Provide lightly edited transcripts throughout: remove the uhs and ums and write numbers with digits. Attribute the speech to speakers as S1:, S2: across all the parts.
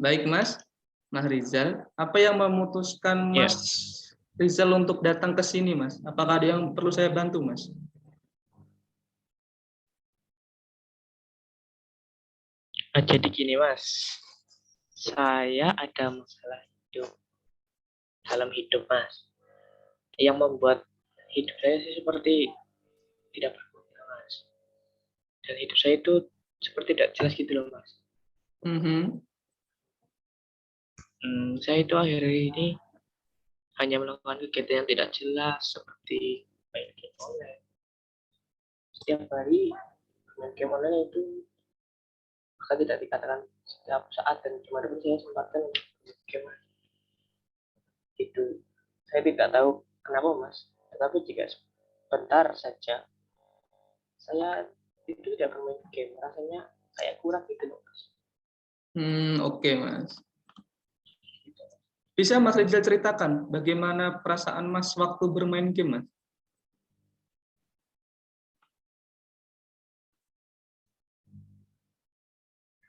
S1: Baik Mas, Mas Rizal, apa yang memutuskan
S2: Ya,
S1: Mas Rizal untuk datang ke sini Mas? Apakah ada yang perlu saya bantu Mas?
S2: jadi gini Mas, saya ada masalah dalam hidup Mas, yang membuat hidup saya sih seperti tidak berguna Mas. Dan hidup saya itu seperti tidak jelas gitu loh Mas.
S1: Mhm.
S2: Saya itu akhir ini hanya melakukan kegiatan yang tidak jelas seperti main game online. Setiap hari main game online itu maka tidak dikatakan setiap saat dan cuma pun saya sempatkan untuk main game itu. Saya tidak tahu kenapa Mas, tetapi jika sebentar saja saya itu tidak bermain game, rasanya kayak kurang gitu loh Mas.
S1: Oke Mas. Bisa Mas Rizal ceritakan bagaimana perasaan Mas waktu bermain game Mas?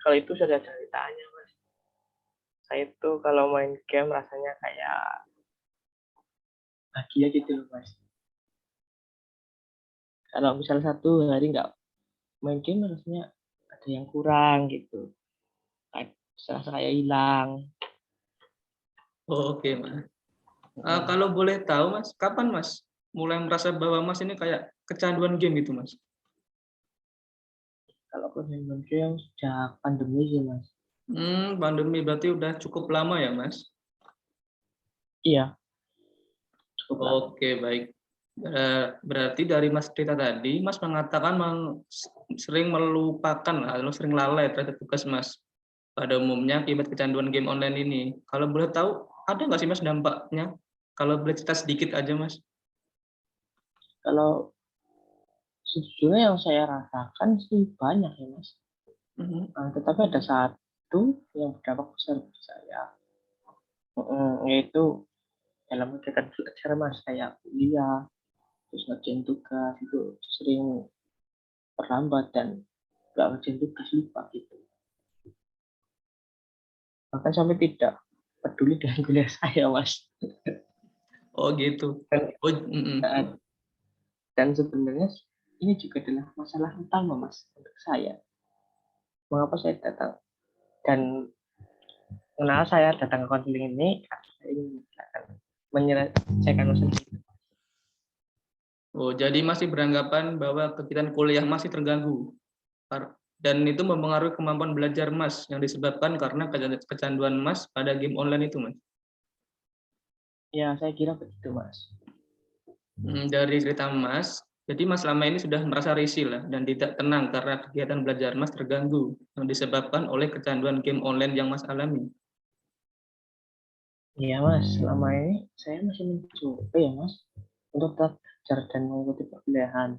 S2: Kalau itu sudah ceritanya Mas. Saya itu kalau main game rasanya kayak bahagia gitu loh Mas. Kalau misalnya satu hari nggak main game rasanya ada yang kurang gitu. Kayak serasa kayak hilang.
S1: Oh, oke Mas. Kalau boleh tahu Mas, kapan Mas mulai merasa bahwa Mas ini kayak kecanduan game gitu Mas?
S2: Kalau aku main game sejak pandemi sih Mas.
S1: Pandemi berarti udah cukup lama ya Mas?
S2: Iya, cukup lama.
S1: Oke baik. Berarti dari Mas cerita tadi, Mas mengatakan sering melupakan atau sering lalai terhadap tugas Mas pada umumnya akibat kecanduan game online ini. Kalau boleh tahu, ada nggak sih Mas dampaknya? Kalau boleh cerita sedikit aja Mas.
S2: Kalau sejujurnya yang saya rasakan sih banyak ya Mas.
S1: Mhm.
S2: Tetapi ada satu yang berdampak besar bagi saya, yaitu dalam kegiatan belajar Mas, kayak kuliah, terus ngerjain tugas itu sering terlambat dan nggak ngerjain tugas lupa gitu. Bahkan sampai tidak peduli dengan kuliah saya Mas.
S1: Oh gitu.
S2: Dan,
S1: Oh,
S2: dan sebenarnya ini juga adalah masalah utama Mas untuk saya. Mengapa saya datang dan kenapa saya datang ke konseling ini? Karena saya ingin menyelesaikan masalah ini.
S1: oh, jadi masih beranggapan bahwa kegiatan kuliah masih terganggu dan itu mempengaruhi kemampuan belajar Mas yang disebabkan karena kecanduan Mas pada game online itu Mas.
S2: Ya, saya kira begitu Mas.
S1: Dari cerita Mas, jadi Mas selama ini sudah merasa risih lah dan tidak tenang karena kegiatan belajar Mas terganggu yang disebabkan oleh kecanduan game online yang Mas alami.
S2: Iya Mas, selama ini saya masih mencoba ya Mas untuk tetap belajar dan mengikuti perkuliahan.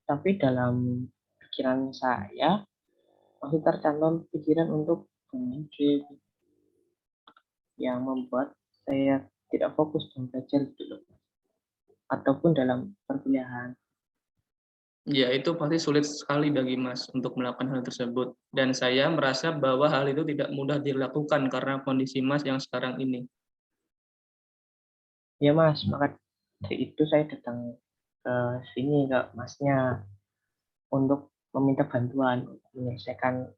S2: Tapi dalam pikiran saya masih tercantum pikiran untuk bermain game yang membuat saya tidak fokus dalam belajar gitu, ataupun dalam perkuliahan.
S1: Ya, itu pasti sulit sekali bagi Mas untuk melakukan hal tersebut. Dan saya merasa bahwa hal itu tidak mudah dilakukan karena kondisi Mas yang sekarang ini.
S2: Ya Mas, maka dari itu saya datang ke sini ke Masnya untuk meminta bantuan untuk menyelesaikan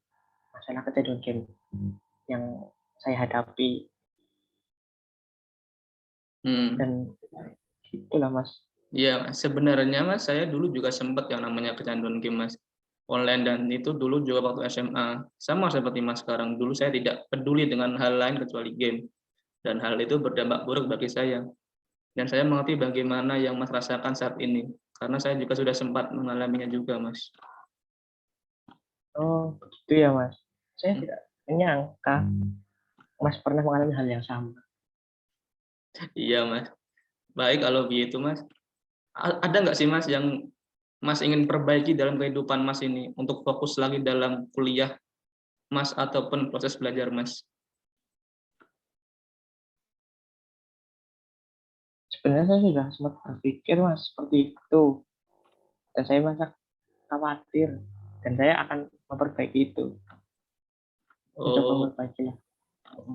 S2: masalah kecanduan game yang saya hadapi.
S1: Hmm.
S2: Dan itulah Mas.
S1: Ya, sebenarnya Mas, saya dulu juga sempat yang namanya kecanduan game Mas online dan itu dulu juga waktu SMA. Sama seperti Mas sekarang. Dulu saya tidak peduli dengan hal lain kecuali game dan hal itu berdampak buruk bagi saya. Dan saya mengerti bagaimana yang Mas rasakan saat ini karena saya juga sudah sempat mengalaminya juga, Mas.
S2: Oh, begitu ya Mas. Saya
S1: Hmm.
S2: tidak menyangka Mas pernah mengalami hal yang sama.
S1: Iya, Mas. Baik kalau begitu, Mas. Ada nggak sih, Mas, yang Mas ingin perbaiki dalam kehidupan Mas ini untuk fokus lagi dalam kuliah Mas ataupun proses belajar Mas?
S2: Sebenarnya saya sudah sempat berpikir Mas seperti itu. Dan saya merasa khawatir. Dan saya akan memperbaiki itu. untuk
S1: Oh,
S2: memperbaiki lah.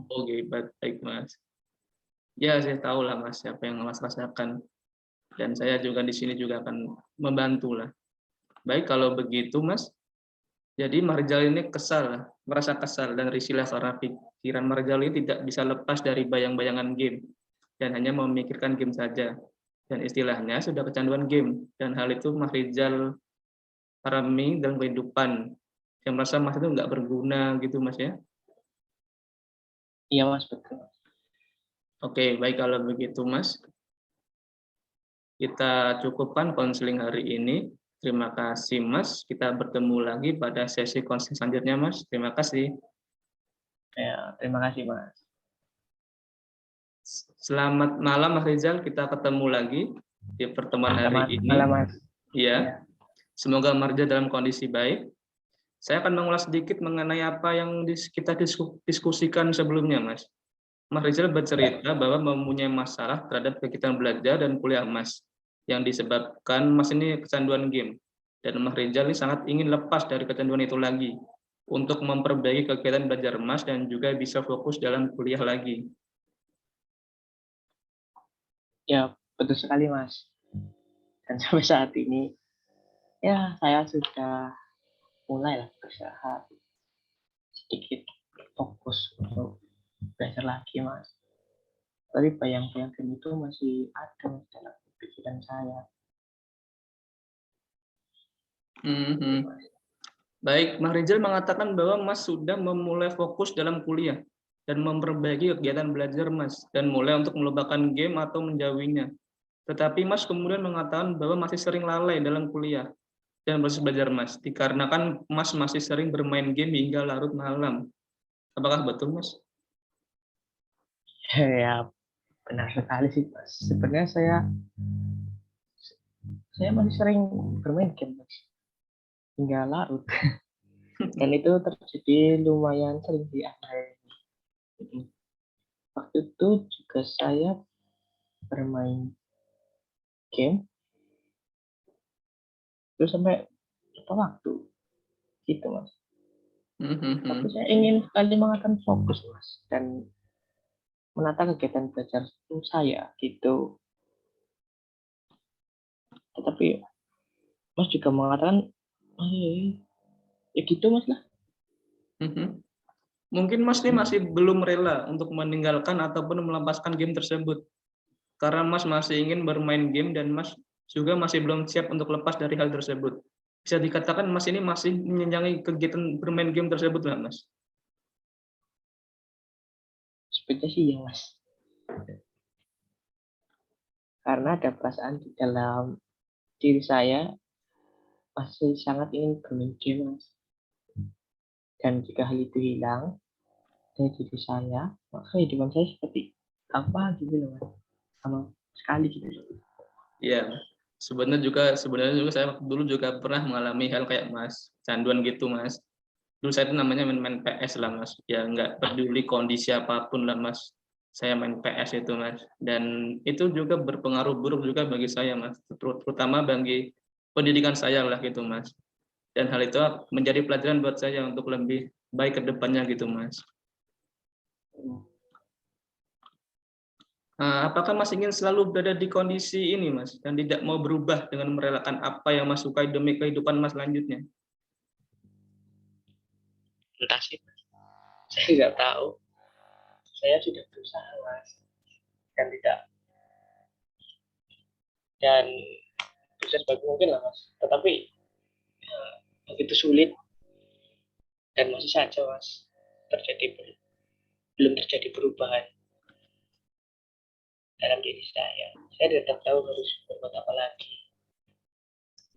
S1: oke, baik Mas. Ya, saya tahu lah Mas apa yang Mas rasakan dan saya juga di sini juga akan membantu lah. Baik kalau begitu Mas, jadi Marjal ini kesal, merasa kesal dan risih karena pikiran Marjal ini tidak bisa lepas dari bayang-bayangan game dan hanya memikirkan game saja. Dan istilahnya sudah kecanduan game dan hal itu Mas Rizal alami dalam kehidupan yang merasa Mas itu nggak berguna gitu Mas ya.
S2: Iya Mas, betul.
S1: Oke, baik kalau begitu Mas. Kita cukupkan konseling hari ini. Terima kasih Mas. Kita bertemu lagi pada sesi konseling selanjutnya Mas. Terima kasih.
S2: Ya, terima kasih Mas.
S1: Selamat malam Mas Rizal. Kita ketemu lagi di pertemuan hari
S2: Selamat
S1: ini.
S2: malam Mas.
S1: Iya. Semoga Marja dalam kondisi baik. Saya akan mengulas sedikit mengenai apa yang kita diskusikan sebelumnya Mas. Mas Rizal bercerita bahwa mempunyai masalah terhadap kegiatan belajar dan kuliah Mas, yang disebabkan Mas ini kecanduan game. Dan Mas Rizal ini sangat ingin lepas dari kecanduan itu lagi, untuk memperbaiki kegiatan belajar Mas dan juga bisa fokus dalam kuliah lagi.
S2: Ya, betul sekali Mas. Dan sampai saat ini, ya saya sudah mulai lah berusaha sedikit fokus untuk belajar lagi Mas. Tapi bayang-bayang itu masih ada dalam pikiran saya.
S1: Mhm. Baik, Mas Rizal mengatakan bahwa Mas sudah memulai fokus dalam kuliah dan memperbaiki kegiatan belajar Mas, dan mulai untuk melupakan game atau menjauhinya. Tetapi Mas kemudian mengatakan bahwa masih sering lalai dalam kuliah dan proses belajar Mas, dikarenakan Mas masih sering bermain game hingga larut malam. Apakah betul, Mas?
S2: Ya, benar sekali sih Mas. Sebenarnya saya masih sering bermain game Mas. Hingga larut. Dan itu terjadi lumayan sering di akhir ini. Waktu itu juga saya bermain game terus sampai lupa waktu gitu Mas. Tapi
S1: Mhm.
S2: saya ingin sekali mengatakan fokus Mas dan menata kegiatan belajar saya gitu. Tetapi Mas juga mengatakan, ya gitu Mas lah.
S1: Mhm. Mungkin Mas ini masih belum rela untuk meninggalkan ataupun melepaskan game tersebut. Karena Mas masih ingin bermain game dan Mas juga masih belum siap untuk lepas dari hal tersebut. Bisa dikatakan Mas ini masih menyenangi kegiatan bermain game tersebut nggak, Mas?
S2: Sepertinya sih ya Mas. Karena ada perasaan di dalam diri saya masih sangat ingin bermain game Mas. Dan jika hal itu hilang dari diri saya, maka kehidupan saya seperti apa gitu loh Mas. Sama sekali gitu loh.
S1: Iya. Sebenarnya juga saya dulu juga pernah mengalami hal kayak Mas, canduan gitu, Mas. Dulu saya itu namanya main PS lah, Mas. Ya nggak peduli kondisi apapun lah, Mas. Saya main PS itu, Mas. Dan itu juga berpengaruh buruk juga bagi saya, Mas. Terutama bagi pendidikan saya lah gitu, Mas. Dan hal itu menjadi pelajaran buat saya untuk lebih baik ke depannya gitu, Mas. Apakah Mas ingin selalu berada di kondisi ini, Mas, dan tidak mau berubah dengan merelakan apa yang Mas sukai demi kehidupan Mas selanjutnya?
S2: Entah sih, saya nggak tahu. Saya sudah berusaha Mas dan tidak dan bisa sebaik mungkin lah Mas. Tetapi begitu sulit dan masih saja Mas belum terjadi perubahan dalam diri saya. Saya tetap tahu harus berbuat apa lagi.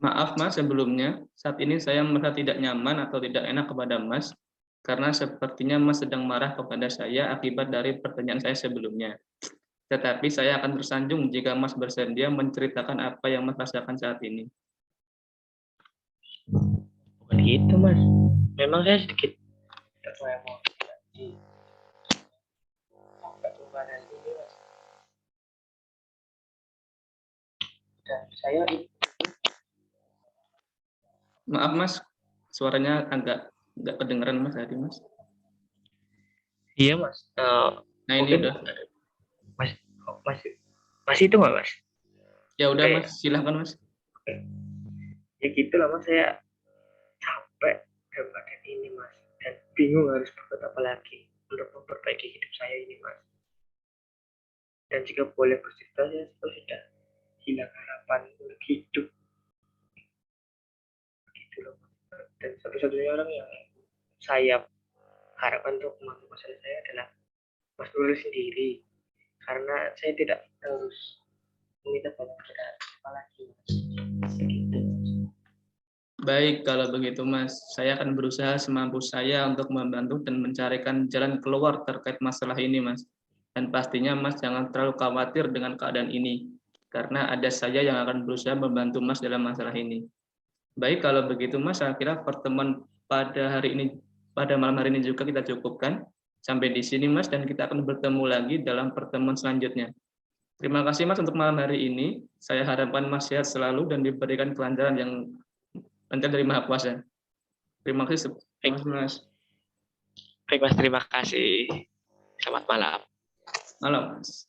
S1: Maaf Mas sebelumnya, saat ini saya merasa tidak nyaman atau tidak enak kepada Mas, karena sepertinya Mas sedang marah kepada saya akibat dari pertanyaan saya sebelumnya. Tetapi saya akan tersanjung jika Mas bersedia menceritakan apa yang Mas rasakan saat ini.
S2: Bukan gitu Mas. Memang saya sedikit emosi pertumbuhan ini Mas. Dan saya
S1: Maaf Mas, suaranya agak kedengeran Mas tadi Mas.
S2: Iya Mas.
S1: Nah ini
S2: Mungkin
S1: udah.
S2: Mas, masih itu nggak Mas?
S1: Ya udah
S2: Oke,
S1: Mas, silahkan Mas.
S2: oke. Ya gitu lah Mas, saya capek dalam keadaan ini Mas, dan bingung harus berbuat apa lagi untuk memperbaiki hidup saya ini Mas. Dan jika boleh bercerita, saya sudah hilang harapan untuk hidup gitu loh Mas. Dan satu-satunya orang yang saya harapkan untuk membantu masalah saya adalah Mas Nurul sendiri, karena saya tidak harus meminta banyak kepada apalagi gitu.
S1: Baik, kalau begitu Mas, saya akan berusaha semampu saya untuk membantu dan mencarikan jalan keluar terkait masalah ini Mas. Dan pastinya Mas jangan terlalu khawatir dengan keadaan ini, karena ada saya yang akan berusaha membantu Mas dalam masalah ini. Baik, kalau begitu Mas, saya kira pertemuan pada hari ini, pada malam hari ini juga kita cukupkan. Sampai di sini Mas, dan kita akan bertemu lagi dalam pertemuan selanjutnya. Terima kasih Mas untuk malam hari ini. Saya harapkan Mas sehat selalu dan diberikan kelancaran yang lancar dari Maha Kuasa. Terima kasih. Terima kasih Mas.
S2: Baik Mas, terima kasih. Selamat malam.
S1: Malam Mas.